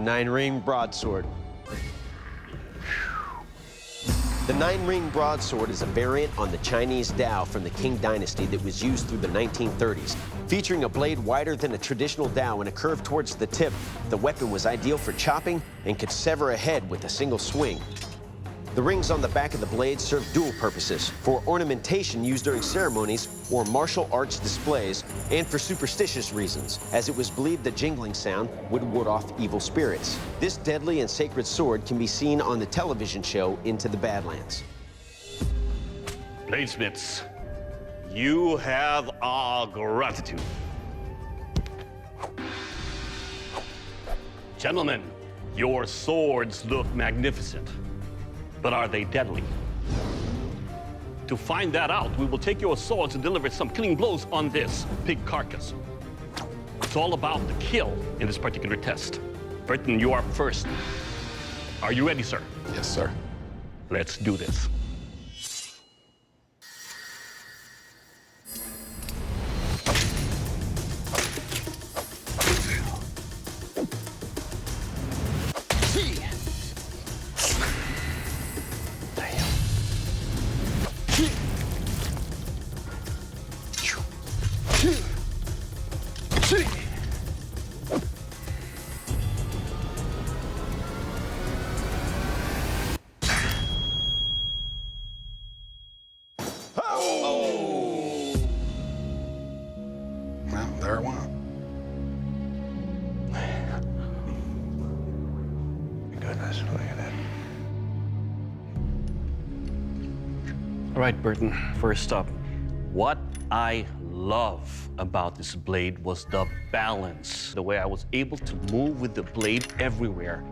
9-ring broadsword. The 9-ring broadsword is a variant on the Chinese dao from the Qing dynasty that was used through the 1930s. Featuring a blade wider than a traditional dao and a curve towards the tip, the weapon was ideal for chopping and could sever a head with a single swing. The rings on the back of the blade serve dual purposes: for ornamentation used during ceremonies or martial arts displays, and for superstitious reasons, as it was believed the jingling sound would ward off evil spirits. This deadly and sacred sword can be seen on the television show Into the Badlands. Bladesmiths, you have our gratitude. Gentlemen, your swords look magnificent. But are they deadly? To find that out, we will take your swords and deliver some killing blows on this pig carcass. It's all about the kill in this particular test. Burton, you are first. Are you ready, sir? Yes, sir. Let's do this. Well, there it went. Goodness, look at that. All right, Burton, first up, what I love about this blade was the balance, the way I was able to move with the blade everywhere.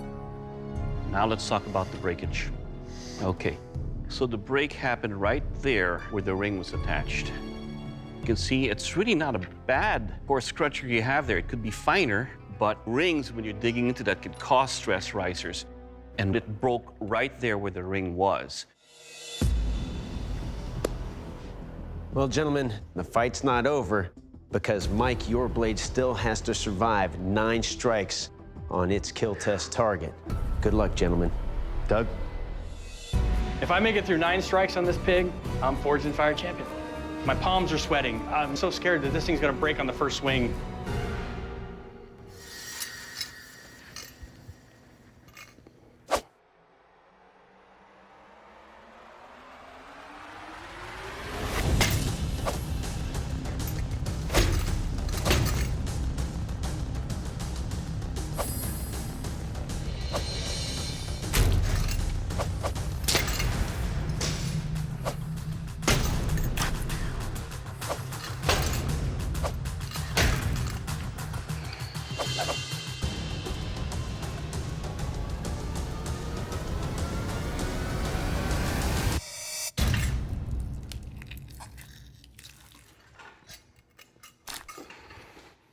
Now let's talk about the breakage. Okay, so the break happened right there where the ring was attached. You can see it's really not a bad coarse crutcher you have there. It could be finer, but rings, when you're digging into that, could cause stress risers. And it broke right there where the ring was. Well, gentlemen, the fight's not over, because Mike, your blade still has to survive 9 strikes on its kill test target. Good luck, gentlemen. Doug? If I make it through 9 strikes on this pig, I'm Forged in Fire champion. My palms are sweating. I'm so scared that this thing's gonna break on the first swing.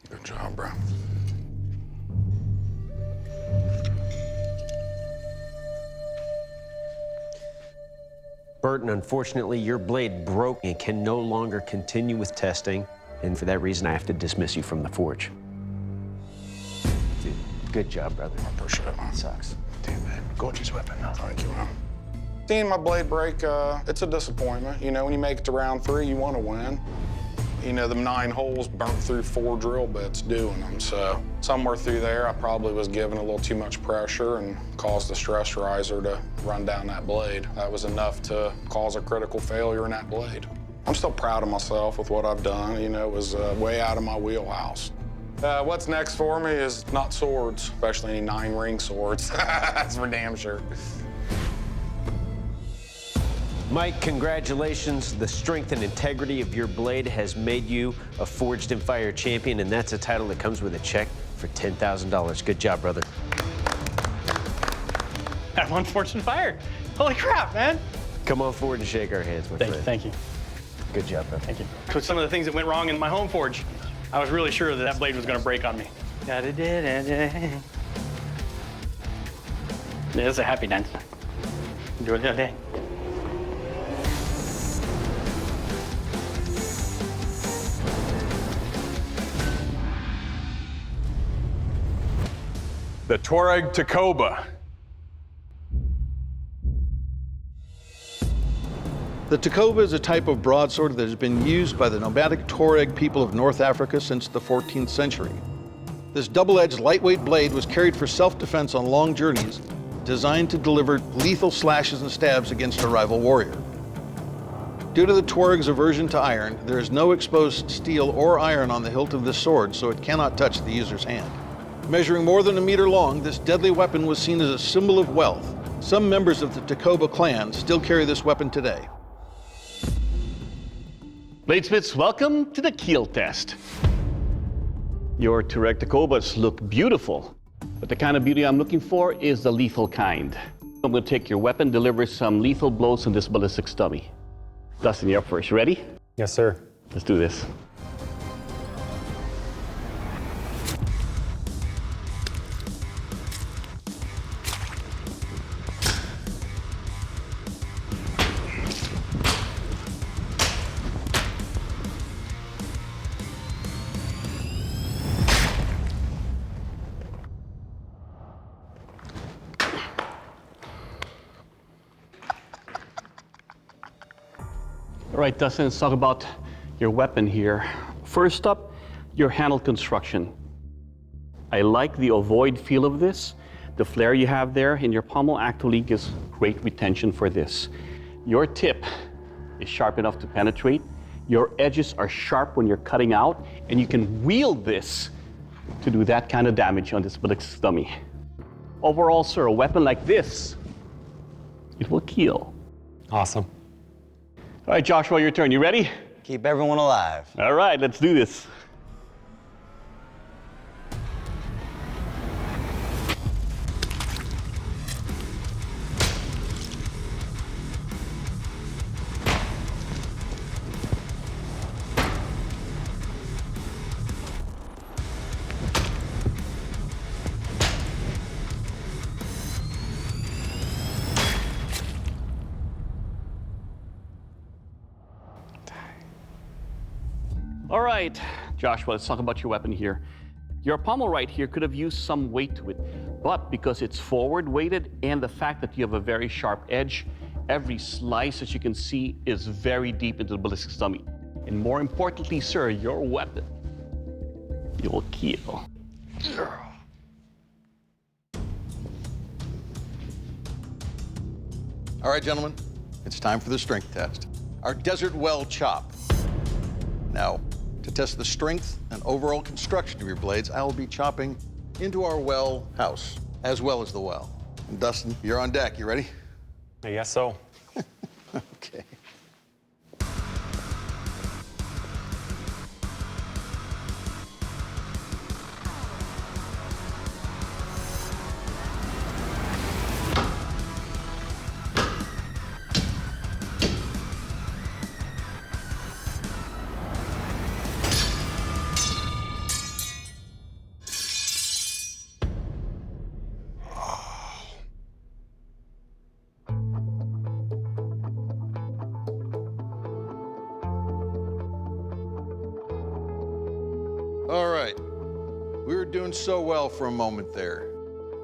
Good job, bro. Burton, unfortunately, your blade broke and can no longer continue with testing, and for that reason, I have to dismiss you from the forge. Dude, good job, brother. I appreciate it, man. Sucks. Damn, man. Gorgeous weapon. No, thank you, man. Seeing my blade break, it's a disappointment. You know, when you make it to round 3, you want to win. You know, them 9 holes burnt through 4 drill bits doing them. So somewhere through there, I probably was given a little too much pressure and caused the stress riser to run down that blade. That was enough to cause a critical failure in that blade. I'm still proud of myself with what I've done. You know, it was way out of my wheelhouse. What's next for me is not swords, especially any 9-ring swords. That's for damn sure. Mike, congratulations. The strength and integrity of your blade has made you a Forged in Fire champion, and that's a title that comes with a check for $10,000. Good job, brother. I've won Forged in Fire. Holy crap, man. Come on forward and shake our hands, my friend. Thank you. Good job, brother. Thank you. With some of the things that went wrong in my home forge, I was really sure that that blade was gonna break on me. Yeah, it's a happy dance. Do it the other day. the Tuareg tacoba. The tacoba is a type of broadsword that has been used by the nomadic Tuareg people of North Africa since the 14th century. This double-edged, lightweight blade was carried for self-defense on long journeys, designed to deliver lethal slashes and stabs against a rival warrior. Due to the Tuareg's aversion to iron, there is no exposed steel or iron on the hilt of this sword, so it cannot touch the user's hand. Measuring more than a meter long, this deadly weapon was seen as a symbol of wealth. Some members of the tacoba clan still carry this weapon today. Bladesmiths, welcome to the keel test. Your Tuareg tacobas look beautiful, but the kind of beauty I'm looking for is the lethal kind. I'm going to take your weapon, deliver some lethal blows on this ballistic dummy. Dustin, you're up first. You ready? Yes, sir. Let's do this. All right, Dustin, let's talk about your weapon here. First up, your handle construction. I like the ovoid feel of this. The flare you have there in your pommel actually gives great retention for this. Your tip is sharp enough to penetrate. Your edges are sharp when you're cutting out, and you can wield this to do that kind of damage on this ballistic dummy. Overall, sir, a weapon like this, it will kill. Awesome. All right, Joshua, your turn. You ready? Keep everyone alive. All right, let's do this. All right, Joshua, let's talk about your weapon here. Your pommel right here could have used some weight to it, but because it's forward weighted and the fact that you have a very sharp edge, every slice, as you can see, is very deep into the ballistic dummy. And more importantly, sir, your weapon, you will kill. All right, gentlemen, it's time for the strength test. Our desert well chop. Now, to test the strength and overall construction of your blades, I will be chopping into our well house, as well as the well. And Dustin, you're on deck. You ready? I guess so. Okay. All right, we were doing so well for a moment there.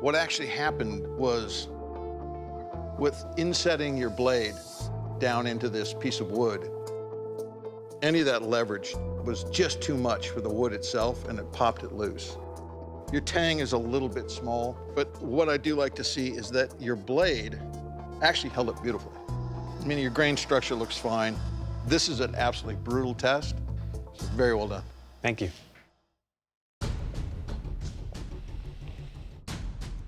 What actually happened was, with insetting your blade down into this piece of wood, any of that leverage was just too much for the wood itself, and it popped it loose. Your tang is a little bit small, but what I do like to see is that your blade actually held up beautifully. I mean, your grain structure looks fine. This is an absolutely brutal test. So very well done. Thank you.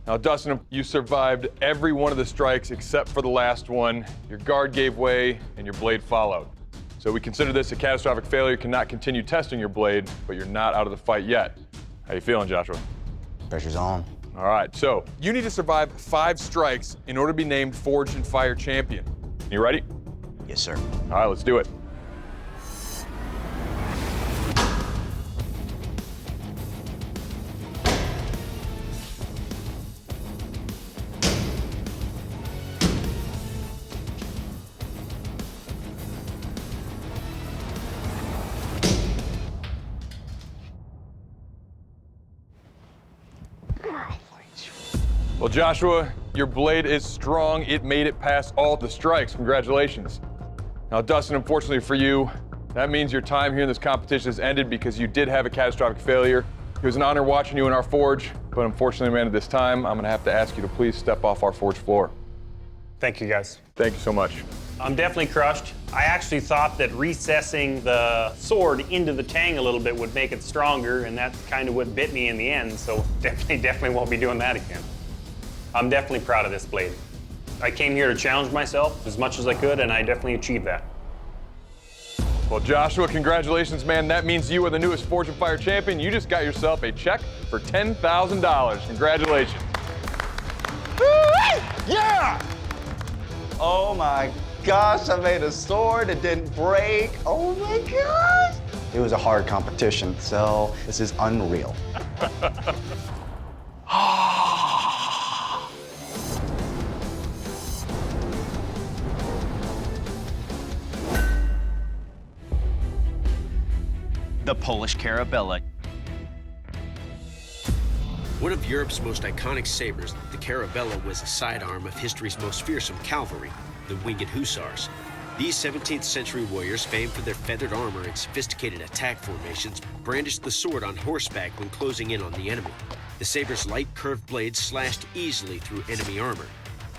Now, Dustin, you survived every one of the strikes except for the last one. Your guard gave way and your blade followed. So we consider this a catastrophic failure. Cannot continue testing your blade, but you're not out of the fight yet. How you feeling, Joshua? Pressure's on. All right, so you need to survive 5 strikes in order to be named Forged in Fire champion. You ready? Yes, sir. All right, let's do it. Well, Joshua, your blade is strong. It made it past all the strikes. Congratulations. Now, Dustin, unfortunately for you, that means your time here in this competition has ended because you did have a catastrophic failure. It was an honor watching you in our forge, but unfortunately, man, at this time, I'm gonna have to ask you to please step off our forge floor. Thank you, guys. Thank you so much. I'm definitely crushed. I actually thought that recessing the sword into the tang a little bit would make it stronger, and that's kind of what bit me in the end, so definitely won't be doing that again. I'm definitely proud of this blade. I came here to challenge myself as much as I could, and I definitely achieved that. Well, Joshua, congratulations, man. That means you are the newest Forge and Fire champion. You just got yourself a check for $10,000. Congratulations. Yeah! Oh my gosh, I made a sword, it didn't break. Oh my gosh. It was a hard competition, so this is unreal. The Polish carabela. One of Europe's most iconic sabers, the carabela was a sidearm of history's most fearsome cavalry, the winged hussars. These 17th century warriors, famed for their feathered armor and sophisticated attack formations, brandished the sword on horseback when closing in on the enemy. The saber's light curved blade slashed easily through enemy armor.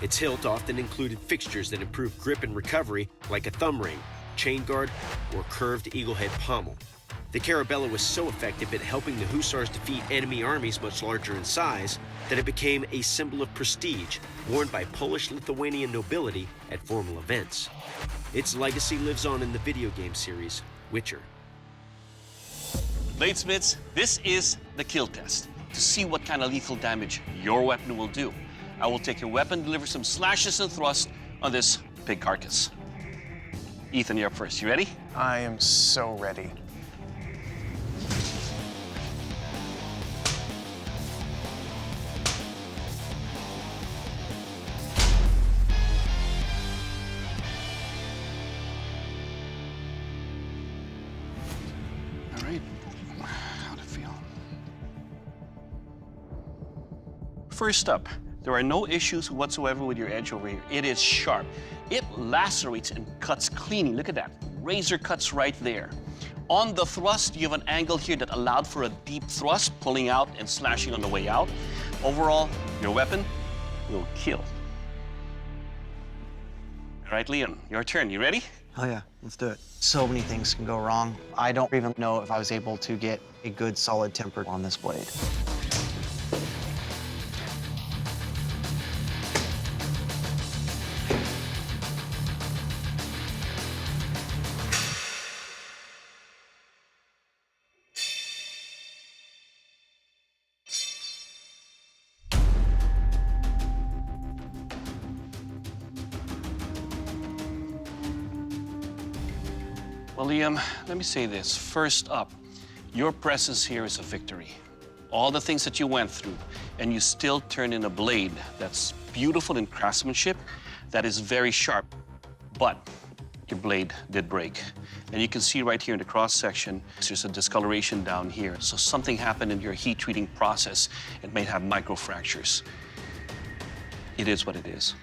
Its hilt often included fixtures that improved grip and recovery, like a thumb ring, chain guard, or curved eaglehead pommel. The carabela was so effective at helping the hussars defeat enemy armies much larger in size that it became a symbol of prestige worn by Polish-Lithuanian nobility at formal events. Its legacy lives on in the video game series Witcher. Bladesmiths, this is the kill test to see what kind of lethal damage your weapon will do. I will take your weapon, deliver some slashes and thrusts on this pig carcass. Ethan, you're up first. You ready? I am so ready. All right. How'd it feel? First up, there are no issues whatsoever with your edge over here. It is sharp. It lacerates and cuts cleanly. Look at that. Razor cuts right there. On the thrust, you have an angle here that allowed for a deep thrust, pulling out and slashing on the way out. Overall, your weapon will kill. All right, Leon, your turn. You ready? Oh yeah, let's do it. So many things can go wrong. I don't even know if I was able to get a good solid temper on this blade. Well, Liam, let me say this. First up, your presence here is a victory. All the things that you went through, and you still turned in a blade that's beautiful in craftsmanship, that is very sharp, but your blade did break. And you can see right here in the cross-section, there's a discoloration down here. So something happened in your heat treating process. It may have microfractures. It is what it is.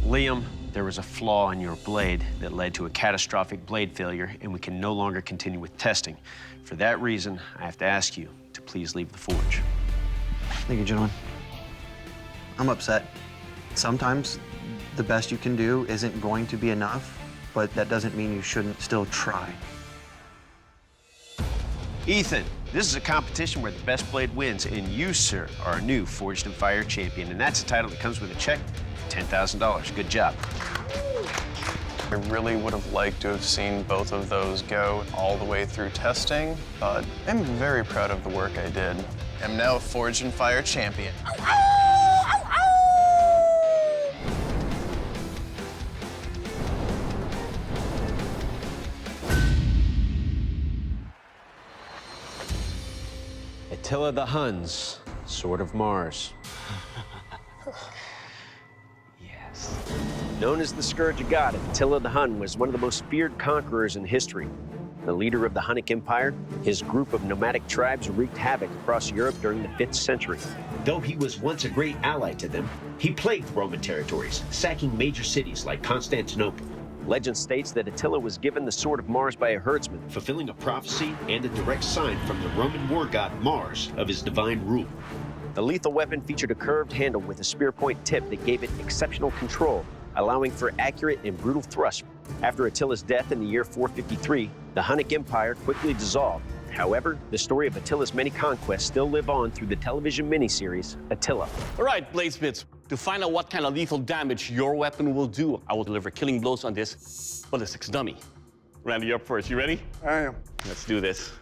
Liam, there was a flaw in your blade that led to a catastrophic blade failure, and we can no longer continue with testing. For that reason, I have to ask you to please leave the forge. Thank you, gentlemen. I'm upset. Sometimes the best you can do isn't going to be enough, but that doesn't mean you shouldn't still try. Ethan, this is a competition where the best blade wins, and you, sir, are our new Forged and Fire champion, and that's a title that comes with a check for $10,000. Good job. I really would have liked to have seen both of those go all the way through testing, but I'm very proud of the work I did. I'm now a Forged and Fire champion. Attila the Huns, Sword of Mars. Yes. Known as the Scourge of God, Attila the Hun was one of the most feared conquerors in history. The leader of the Hunnic Empire, his group of nomadic tribes wreaked havoc across Europe during the 5th century. Though he was once a great ally to them, he plagued Roman territories, sacking major cities like Constantinople. Legend states that Attila was given the Sword of Mars by a herdsman, fulfilling a prophecy and a direct sign from the Roman war god Mars of his divine rule. The lethal weapon featured a curved handle with a spear point tip that gave it exceptional control, allowing for accurate and brutal thrusts. After Attila's death in the year 453, the Hunnic Empire quickly dissolved. However, the story of Attila's many conquests still live on through the television miniseries Attila. All right, bladesmiths, to find out what kind of lethal damage your weapon will do, I will deliver killing blows on this ballistics dummy. Randy, you're up first. You ready? I am. Let's do this.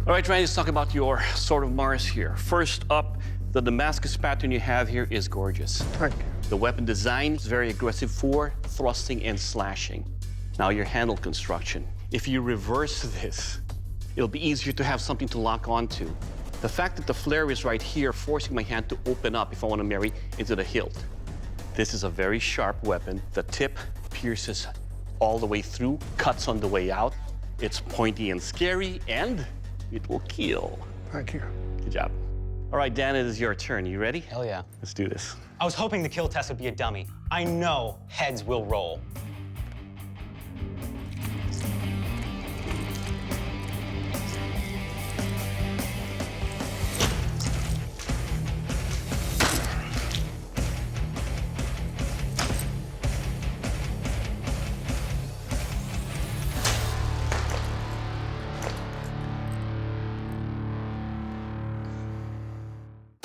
All right, Randy, let's talk about your Sword of Mars here. First up, the Damascus pattern you have here is gorgeous. Thank you. The weapon design is very aggressive for thrusting and slashing. Now your handle construction. If you reverse this, it'll be easier to have something to lock onto. The fact that the flare is right here, forcing my hand to open up if I want to marry into the hilt. This is a very sharp weapon. The tip pierces all the way through, cuts on the way out. It's pointy and scary, and it will kill. Thank you. Good job. All right, Dan, it is your turn. You ready? Hell yeah. Let's do this. I was hoping the kill test would be a dummy. I know heads will roll.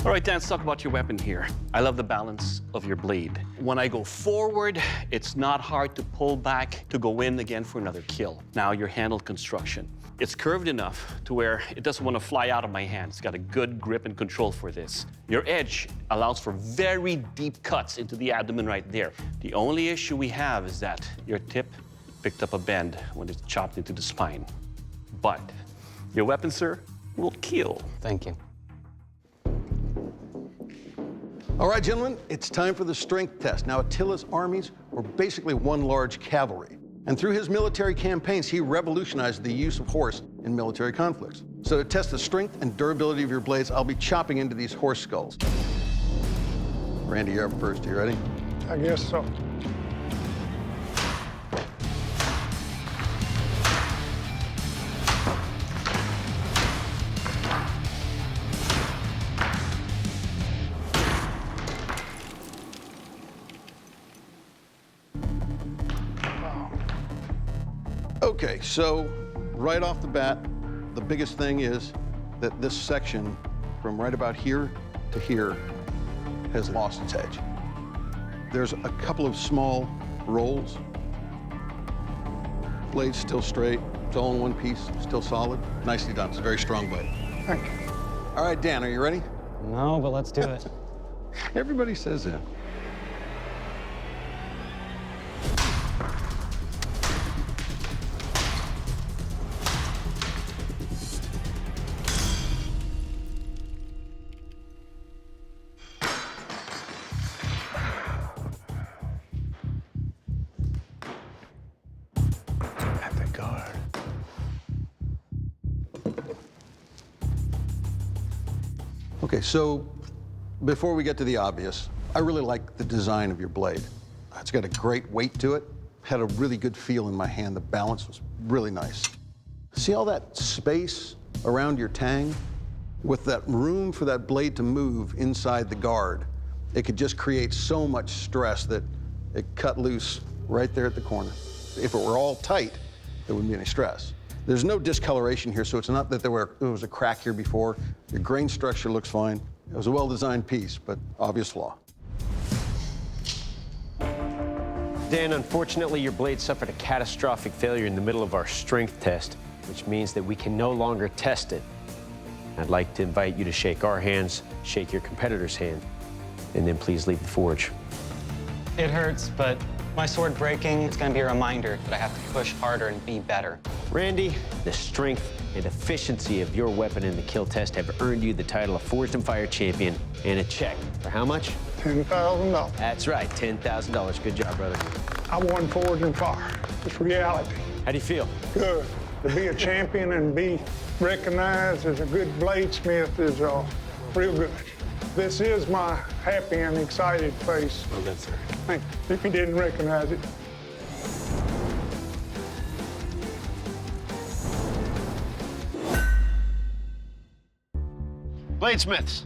All right, Dan, let's talk about your weapon here. I love the balance of your blade. When I go forward, it's not hard to pull back to go in again for another kill. Now, your handle construction. It's curved enough to where it doesn't want to fly out of my hand. It's got a good grip and control for this. Your edge allows for very deep cuts into the abdomen right there. The only issue we have is that your tip picked up a bend when it's chopped into the spine. But your weapon, sir, will kill. Thank you. All right, gentlemen, it's time for the strength test. Now, Attila's armies were basically one large cavalry. And through his military campaigns, he revolutionized the use of horse in military conflicts. So to test the strength and durability of your blades, I'll be chopping into these horse skulls. Randy, you're up first. Are you ready? I guess so. Okay, so right off the bat, the biggest thing is that this section from right about here to here has lost its edge. There's a couple of small rolls. Blade's still straight. It's all in one piece, still solid. Nicely done. It's a very strong blade. Thank you. All right, Dan, are you ready? No, but let's do it. Everybody says that. Okay, so before we get to the obvious, I really like the design of your blade. It's got a great weight to it, had a really good feel in my hand. The balance was really nice. See all that space around your tang? With that room for that blade to move inside the guard, it could just create so much stress that it cut loose right there at the corner. If it were all tight, there wouldn't be any stress. There's no discoloration here, so it's not that there was a crack here before. Your grain structure looks fine. It was a well-designed piece, but obvious flaw. Dan, unfortunately, your blade suffered a catastrophic failure in the middle of our strength test. which means that we can no longer test it. I'd like to invite you to shake our hands, shake your competitor's hand, and then please leave the forge. It hurts, but my sword breaking, it's gonna be a reminder that I have to push harder and be better. Randy, the strength and efficiency of your weapon in the kill test have earned you the title of Forged and Fire Champion and a check. For how much? $10,000. That's right, $10,000. Good job, brother. I won Forged and Fire. It's reality. How do you feel? Good. To be a champion and be recognized as a good bladesmith is real good. This is my happy and excited face. Well done, sir. Thank you. If you didn't recognize it. Bladesmiths,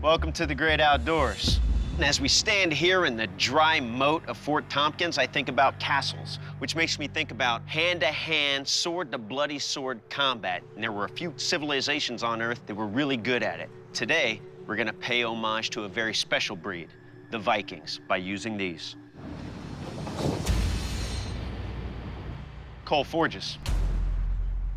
welcome to the great outdoors. And as we stand here in the dry moat of Fort Tompkins, I think about castles, which makes me think about hand-to-hand, sword-to-bloody sword combat. And there were a few civilizations on Earth that were really good at it. Today, we're gonna pay homage to a very special breed, the Vikings, by using these. Coal forges.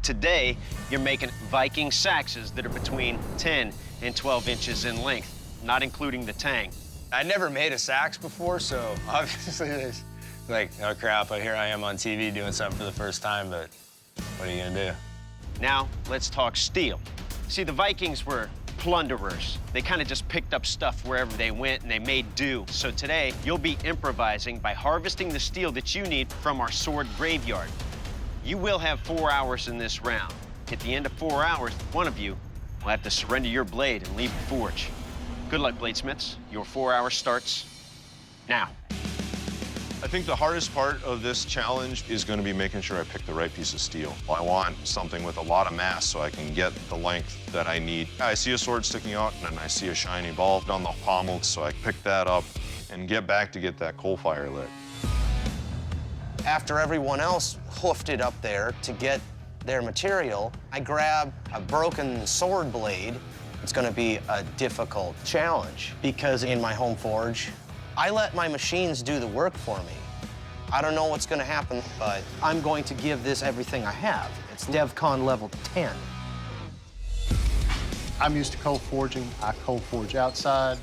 Today, you're making Viking seaxes that are between 10 and 12 inches in length, not including the tang. I never made a seax before, so obviously it's like, oh crap, here I am on TV doing something for the first time, but what are you gonna do? Now, let's talk steel. See, the Vikings were plunderers. They kind of just picked up stuff wherever they went and they made do. So today, you'll be improvising by harvesting the steel that you need from our sword graveyard. You will have 4 hours in this round. At the end of 4 hours, one of you will have to surrender your blade and leave the forge. Good luck, bladesmiths. Your 4 hours starts now. I think the hardest part of this challenge is going to be making sure I pick the right piece of steel. I want something with a lot of mass so I can get the length that I need. I see a sword sticking out and then I see a shiny ball on the pommel, so I pick that up and get back to get that coal fire lit. After everyone else hoofed it up there to get their material, I grab a broken sword blade. It's gonna be a difficult challenge because in my home forge, I let my machines do the work for me. I don't know what's gonna happen, but I'm going to give this everything I have. It's DevCon level 10. I'm used to coal forging. I coal forge outside,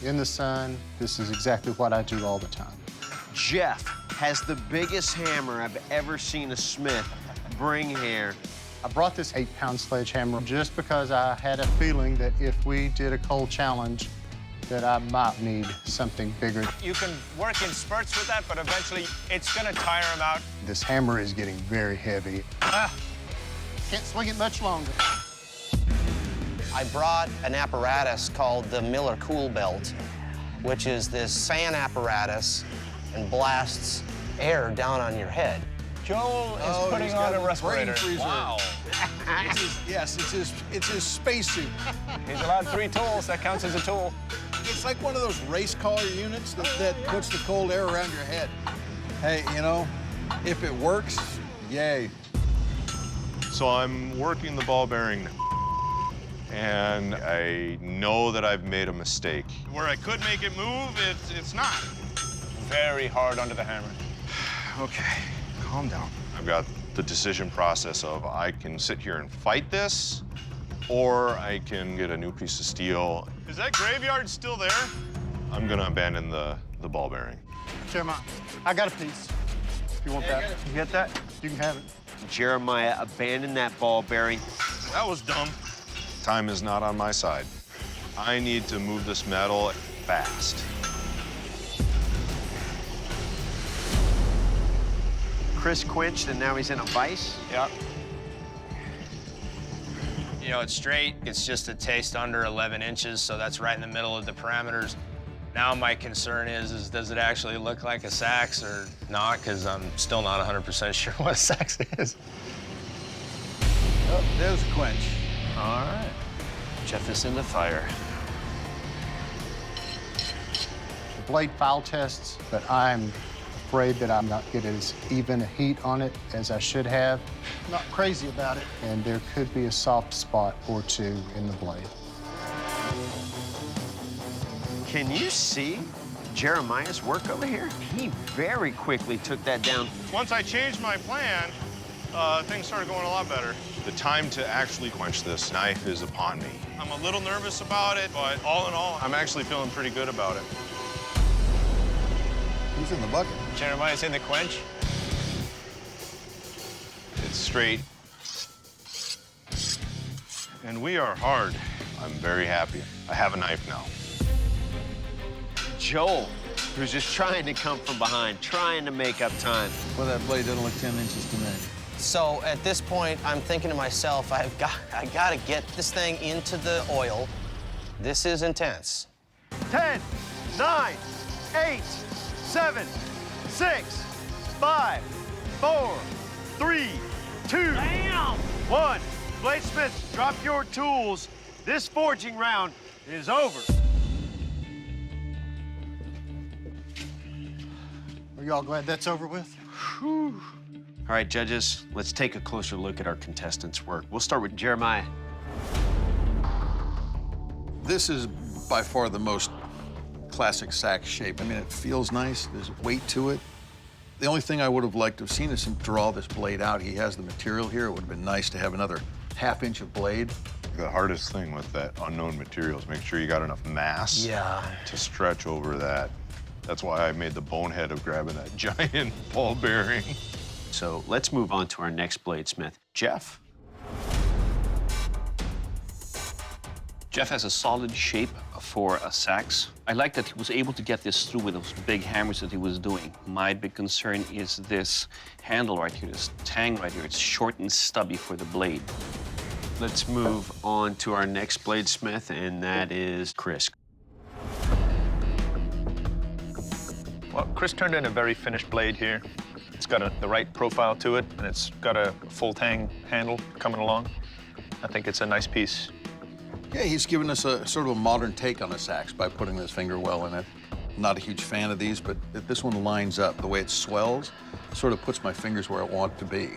in the sun. This is exactly what I do all the time. Jeff has the biggest hammer I've ever seen a smith bring here. I brought this 8-pound sledgehammer just because I had a feeling that if we did a coal challenge, that I might need something bigger. You can work in spurts with that, but eventually it's gonna tire him out. This hammer is getting very heavy. Can't swing it much longer. I brought an apparatus called the Miller Cool Belt, which is this fan apparatus and blasts air down on your head. Joel is putting on a respirator. Wow. Yes, it's his spacesuit. He's allowed 3 tools. That counts as a tool. It's like one of those race car units that puts the cold air around your head. Hey, you know, if it works, yay. So I'm working the ball bearing and I know that I've made a mistake. Where I could make it move, it's not. Very hard under the hammer. Okay, calm down. I've got the decision process of I can sit here and fight this, or I can get a new piece of steel. Is that graveyard still there? I'm gonna abandon the ball bearing. Jeremiah, I got a piece. If you want that. You get that? You can have it. Jeremiah abandoned that ball bearing. That was dumb. Time is not on my side. I need to move this metal fast. Chris quenched and now he's in a vise? Yep. You know, it's straight. It's just a taste under 11 inches, so that's right in the middle of the parameters. Now my concern is does it actually look like a seax or not? Because I'm still not 100% sure what a seax is. Oh, there's a quench. All right. Jeff is in the fire. The blade foul tests, but I'm afraid that I'm not getting as even a heat on it as I should have. Not crazy about it. And there could be a soft spot or 2 in the blade. Can you see Jeremiah's work over here? He very quickly took that down. Once I changed my plan, things started going a lot better. The time to actually quench this knife is upon me. I'm a little nervous about it, but all in all, I'm actually feeling pretty good about it. Who's in the bucket? Jeremiah's in the quench. It's straight. And we are hard. I'm very happy. I have a knife now. Joel, who's just trying to come from behind, trying to make up time. Well, that blade doesn't look 10 inches to me. So at this point, I'm thinking to myself, I got to get this thing into the oil. This is intense. 10, 9, 8, 7, 6, 5, 4, 3, 2, 1. Bladesmiths, drop your tools. This forging round is over. Are y'all glad that's over with? Whew. All right, judges, let's take a closer look at our contestants' work. We'll start with Jeremiah. This is by far the most classic sax shape. I mean, it feels nice. There's weight to it. The only thing I would have liked to have seen is him draw this blade out. He has the material here. It would have been nice to have another ½ inch of blade. The hardest thing with that unknown material is make sure you got enough mass to stretch over that. That's why I made the bonehead of grabbing that giant ball bearing. So let's move on to our next bladesmith, Jeff. Jeff has a solid shape for a sax. I like that he was able to get this through with those big hammers that he was doing. My big concern is this handle right here, this tang right here. It's short and stubby for the blade. Let's move on to our next bladesmith, and that is Chris. Well, Chris turned in a very finished blade here. It's got the right profile to it, and it's got a full tang handle coming along. I think it's a nice piece. Yeah, he's given us a sort of a modern take on a sax by putting this finger well in it. Not a huge fan of these, but this one lines up. The way it swells sort of puts my fingers where I want it to be.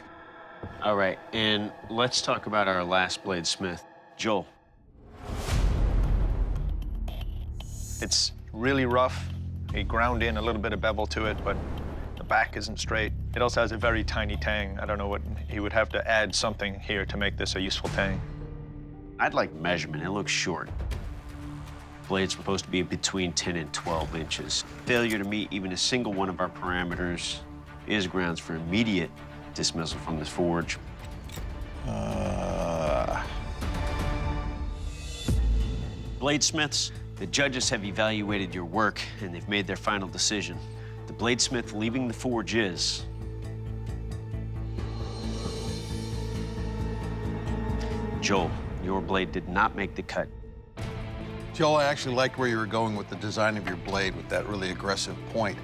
All right, and let's talk about our last bladesmith, Joel. It's really rough. He ground in a little bit of bevel to it, but the back isn't straight. It also has a very tiny tang. I don't know what, he would have to add something here to make this a useful tang. I'd like measurement. It looks short. Blade's supposed to be between 10 and 12 inches. Failure to meet even a single one of our parameters is grounds for immediate dismissal from the forge. Bladesmiths, the judges have evaluated your work and they've made their final decision. The bladesmith leaving the forge is Joel. Your blade did not make the cut. Joel, I actually liked where you were going with the design of your blade with that really aggressive point,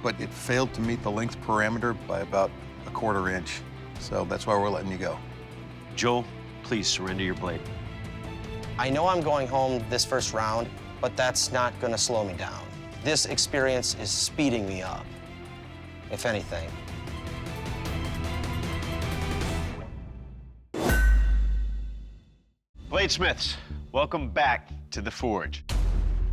but it failed to meet the length parameter by about a ¼ inch. So that's why we're letting you go. Joel, please surrender your blade. I know I'm going home this first round, but that's not going to slow me down. This experience is speeding me up, if anything. Bladesmiths, welcome back to the Forge.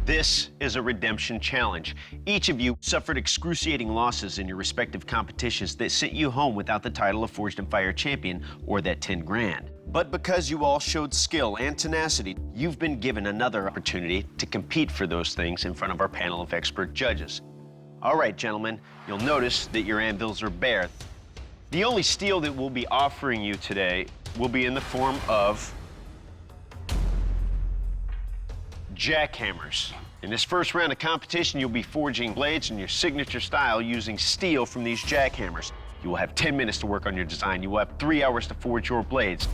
This is a redemption challenge. Each of you suffered excruciating losses in your respective competitions that sent you home without the title of Forged in Fire champion or that 10 grand. But because you all showed skill and tenacity, you've been given another opportunity to compete for those things in front of our panel of expert judges. All right, gentlemen, you'll notice that your anvils are bare. The only steel that we'll be offering you today will be in the form of jackhammers. In this first round of competition, you'll be forging blades in your signature style using steel from these jackhammers. You will have 10 minutes to work on your design. You will have 3 hours to forge your blades.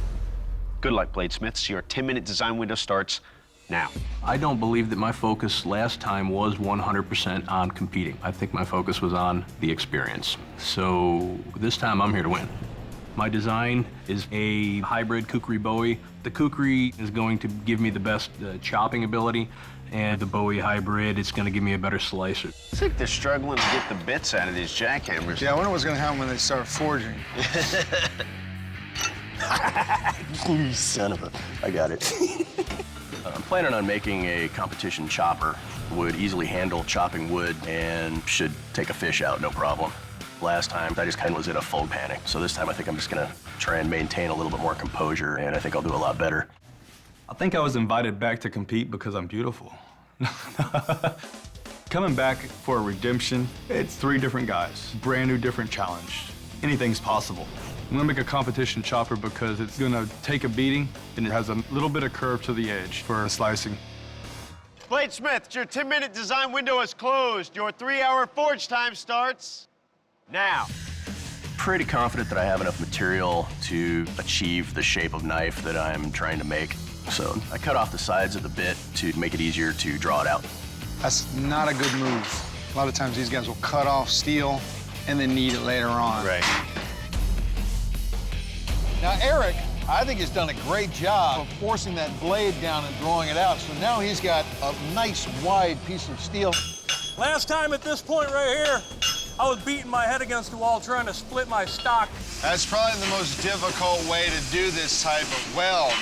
Good luck, bladesmiths. Your 10-minute design window starts now. I don't believe that my focus last time was 100% on competing. I think my focus was on the experience. So this time I'm here to win. My design is a hybrid kukri bowie. The kukri is going to give me the best chopping ability, and the bowie hybrid is going to give me a better slicer. Looks like they're struggling to get the bits out of these jackhammers. Yeah, I wonder what's going to happen when they start forging. You son of a... I got it. I'm planning on making a competition chopper. Would easily handle chopping wood and should take a fish out, no problem. Last time, I just kind of was in a full panic. So this time, I think I'm just gonna try and maintain a little bit more composure, and I think I'll do a lot better. I think I was invited back to compete because I'm beautiful. Coming back for a redemption, it's 3 different guys. Brand new, different challenge. Anything's possible. I'm gonna make a competition chopper because it's gonna take a beating and it has a little bit of curve to the edge for slicing. Bladesmiths, your 10-minute design window is closed. Your 3-hour forge time starts now. Pretty confident that I have enough material to achieve the shape of knife that I'm trying to make. So I cut off the sides of the bit to make it easier to draw it out. That's not a good move. A lot of times these guys will cut off steel and then knead it later on. Right. Now, Eric, I think has done a great job of forcing that blade down and drawing it out. So now he's got a nice wide piece of steel. Last time at this point right here, I was beating my head against the wall trying to split my stock. That's probably the most difficult way to do this type of weld.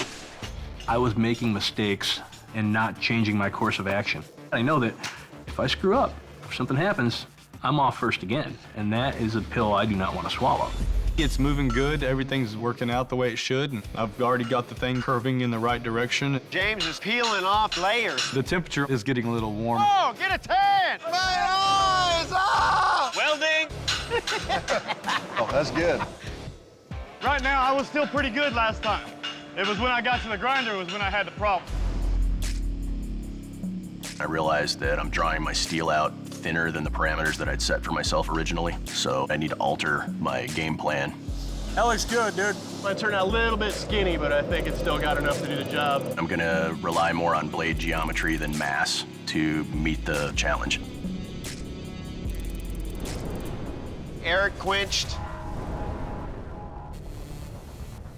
I was making mistakes and not changing my course of action. I know that if I screw up, if something happens, I'm off first again. And that is a pill I do not want to swallow. It's moving good, everything's working out the way it should, and I've already got the thing curving in the right direction. James is peeling off layers. The temperature is getting a little warm. Oh, get a 10! My eyes! Ah! Welding! Oh, that's good. Right now, I was still pretty good last time. It was when I got to the grinder was when I had the problem. I realized that I'm drawing my steel out thinner than the parameters that I'd set for myself originally, so I need to alter my game plan. That looks good, dude. Might turn out a little bit skinny, but I think it's still got enough to do the job. I'm gonna rely more on blade geometry than mass to meet the challenge. Eric quenched.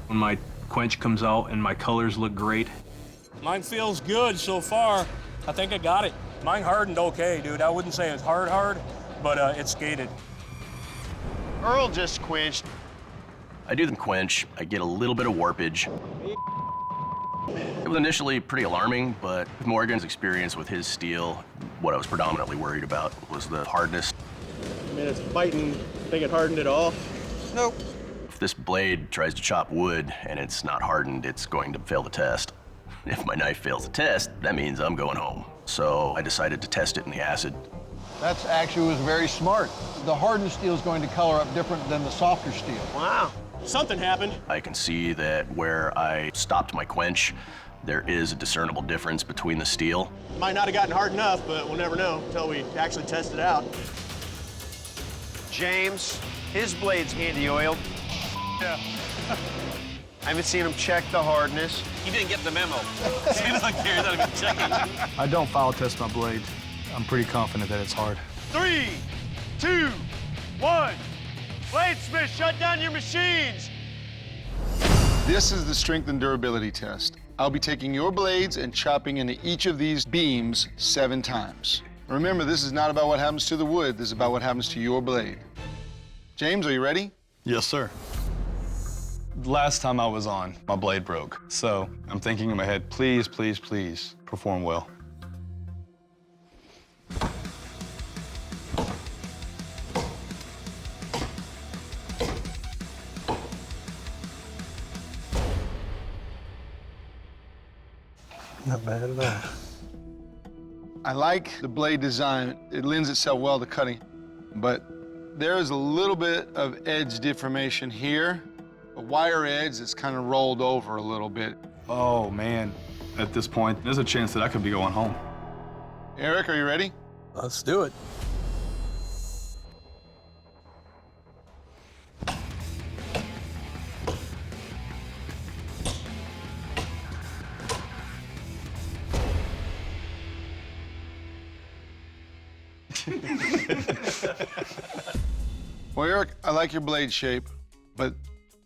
When my quench comes out and my colors look great, Mine feels good so far. I think I got it. Mine hardened okay, dude. I wouldn't say it's hard, but it's skated. Earl just quenched. I do the quench, I get a little bit of warpage. It was initially pretty alarming, but with Morgan's experience with his steel, what I was predominantly worried about was the hardness. I mean, it's biting. Think it hardened at all? Nope. If this blade tries to chop wood and it's not hardened, it's going to fail the test. If my knife fails the test, that means I'm going home. So I decided to test it in the acid. That's actually was very smart. The hardened steel is going to color up different than the softer steel. Wow. Something happened. I can see that where I stopped my quench, there is a discernible difference between the steel. Might not have gotten hard enough, but we'll never know until we actually test it out. James, his blade's anti-oiled. Yeah. I haven't seen him check the hardness. He didn't get the memo. Seems like he's not even checking. I don't foul test my blade. I'm pretty confident that it's hard. 3, 2, 1. Bladesmith, shut down your machines. This is the strength and durability test. I'll be taking your blades and chopping into each of these beams 7 times. Remember, this is not about what happens to the wood. This is about what happens to your blade. James, are you ready? Yes, sir. Last time I was on, my blade broke. So I'm thinking in my head, please, please, please perform well. Not bad at all. I like the blade design. It lends itself well to cutting, but there is a little bit of edge deformation here. A wire edge that's kind of rolled over a little bit. Oh, man. At this point, there's a chance that I could be going home. Eric, are you ready? Let's do it. Well, Eric, I like your blade shape, but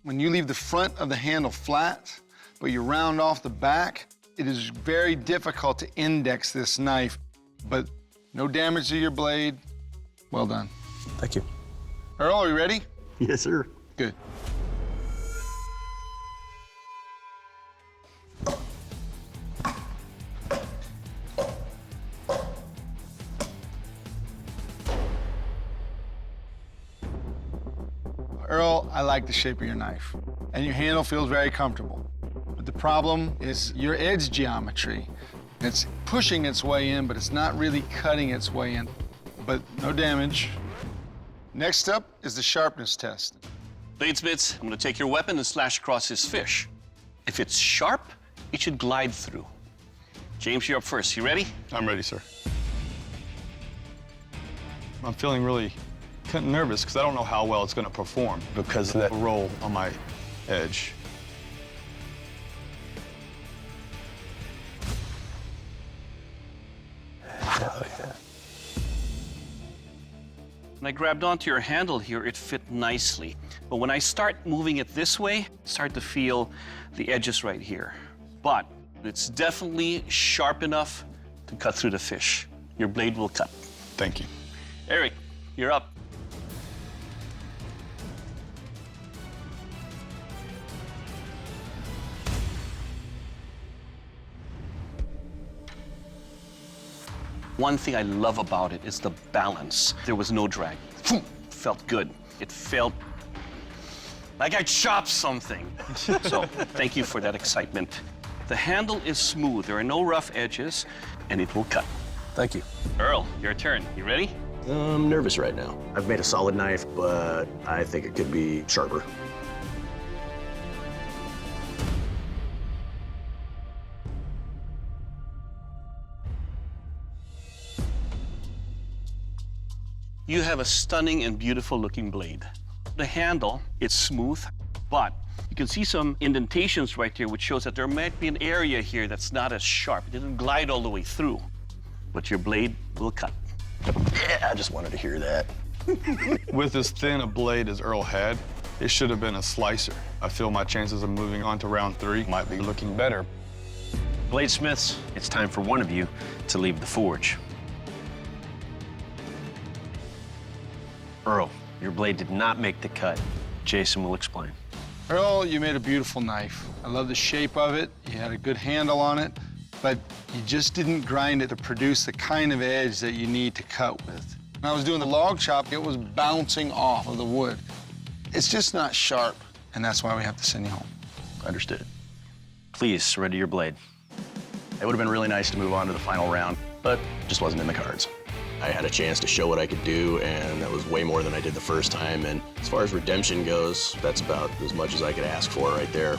when you leave the front of the handle flat, but you round off the back, it is very difficult to index this knife, but no damage to your blade. Well done. Thank you. Earl, are you ready? Yes, sir. Good. I like the shape of your knife, and your handle feels very comfortable. But the problem is your edge geometry. It's pushing its way in, but it's not really cutting its way in. But no damage. Next up is the sharpness test. Bladesmiths, I'm gonna take your weapon and slash across his fish. If it's sharp, it should glide through. James, you're up first. You ready? I'm ready, sir. I'm feeling really kind of nervous because I don't know how well it's going to perform because of that roll on my edge. Hell yeah. When I grabbed onto your handle here, it fit nicely. But when I start moving it this way, I start to feel the edges right here. But it's definitely sharp enough to cut through the fish. Your blade will cut. Thank you. Eric, you're up. One thing I love about it is the balance. There was no drag. Felt good. It felt like I chopped something. So thank you for that excitement. The handle is smooth. There are no rough edges, and it will cut. Thank you. Earl, your turn. You ready? I'm nervous right now. I've made a solid knife, but I think it could be sharper. You have a stunning and beautiful looking blade. The handle, it's smooth, but you can see some indentations right here, which shows that there might be an area here that's not as sharp. It didn't glide all the way through, but your blade will cut. Yeah, I just wanted to hear that. With as thin a blade as Earl had, it should have been a slicer. I feel my chances of moving on to round 3 might be looking better. Bladesmiths, it's time for one of you to leave the forge. Earl, your blade did not make the cut. Jason will explain. Earl, you made a beautiful knife. I love the shape of it. You had a good handle on it, but you just didn't grind it to produce the kind of edge that you need to cut with. When I was doing the log chop, it was bouncing off of the wood. It's just not sharp, and that's why we have to send you home. Understood. Please surrender your blade. It would have been really nice to move on to the final round, but just wasn't in the cards. I had a chance to show what I could do, and that was way more than I did the first time. And as far as redemption goes, that's about as much as I could ask for right there.